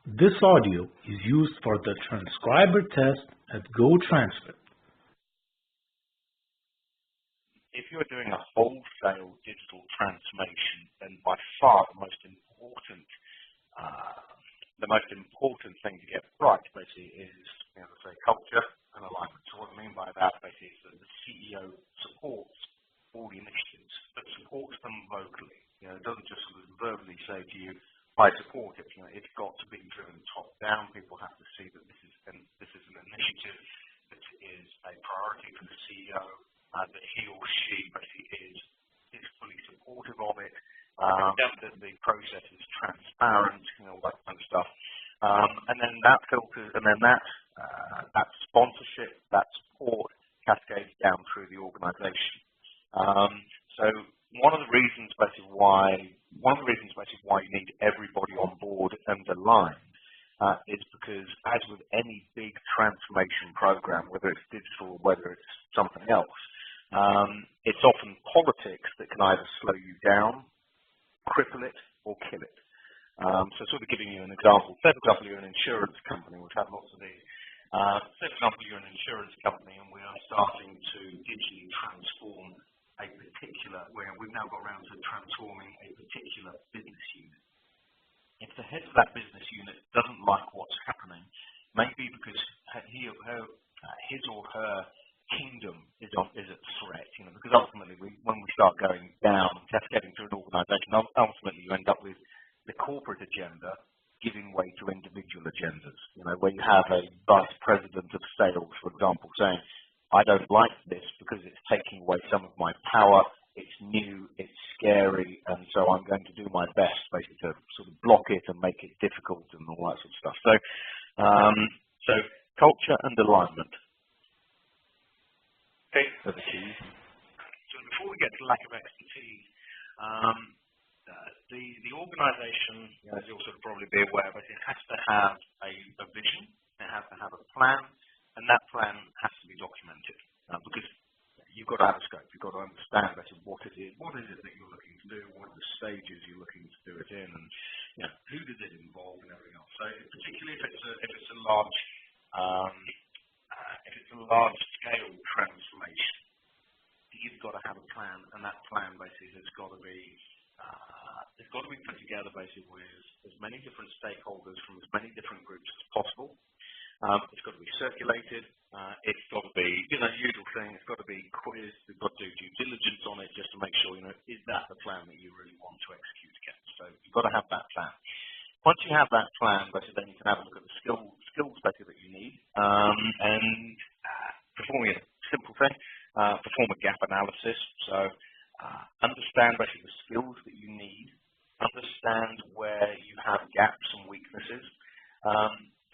This audio is used for the transcriber test at GoTranscript. If you're doing a wholesale digital transformation, then by far the most important thing to get right basically is, say, culture and alignment. So what I mean by that basically is that the CEO supports all the initiatives, but supports them vocally. It doesn't just sort of verbally say to you, I support it. It's got to be driven top down. People have to see that this is an initiative that is a priority for the CEO, that he or she basically is fully supportive of it, that the process is transparent, all that kind of stuff. And then that filters, and then that sponsorship, that support cascades down through the organisation. So one of the reasons basically why you need everybody on board and aligned is because, as with any big transformation program, whether it's digital or whether it's something else, it's often politics that can either slow you down, cripple it, or kill it. So sort of giving you an example. Say, for example, you're an insurance company, which have lots of these. Say, for example, you're an insurance company and we are starting to digitally transform a particular, where we've now got around to transforming a particular business unit. If the head of that business unit doesn't like what's happening, maybe because his or her kingdom is at threat, because ultimately when we start going down, cascading through an organisation, ultimately you end up with the corporate agenda giving way to individual agendas, where you have a vice president of sales, for example, saying, I don't like this because it's taking away some of my power, it's new, it's scary, and so I'm going to do my best basically to sort of block it and make it difficult and all that sort of stuff. So culture and alignment. Okay. So before we get to lack of expertise, the organisation, as you'll sort of probably be aware, but it has to have a vision, it has to have a plan, and that plan has to be documented because you've got to have a scope. You've got to understand better what is it that you're looking to do, what are the stages you're looking to do it in, and who does it involve and everything else. So particularly if it's a large scale transformation, you've got to have a plan, and that plan basically has got to be put together basically with as many different stakeholders from as many different groups as possible. It's got to be circulated. It's got to be, usual thing. It's got to be quizzed. We've got to do due diligence on it just to make sure, is that the plan that you really want to execute against? So you've got to have that plan. Once you have that plan, basically, then you can have a look at the skills basically that you need, and performing a simple thing, perform a gap analysis. So understand basically the skills that you need. Understand where you have gaps and weaknesses.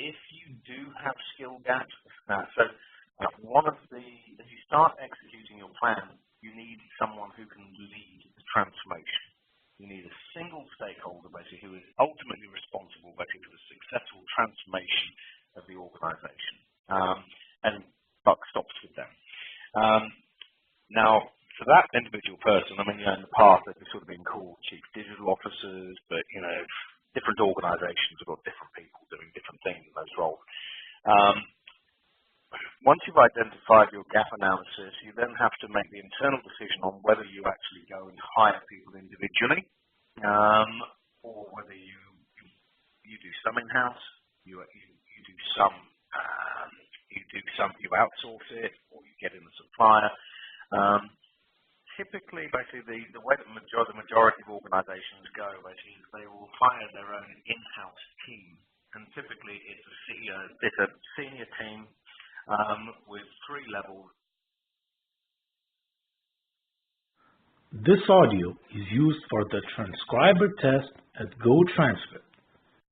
If you do have skill gaps, as you start executing your plan, you need someone who can lead the transformation. You need a single stakeholder, basically, who is ultimately responsible, basically, for the successful transformation of the organisation. And buck stops with them. Now, for that individual person, in the past they've sort of been called chief digital officers, but different organisations have got different people doing different things in those roles. Once you've identified your gap analysis, you then have to make the internal decision on whether you actually go and hire people individually, or whether you do some in-house, you outsource it, or you get in a supplier. Typically, basically, the way that the majority of organisations go, basically, is they will hire their own in-house team, and typically it's a senior team with 3 levels. This audio is used for the transcriber test at GoTranscript.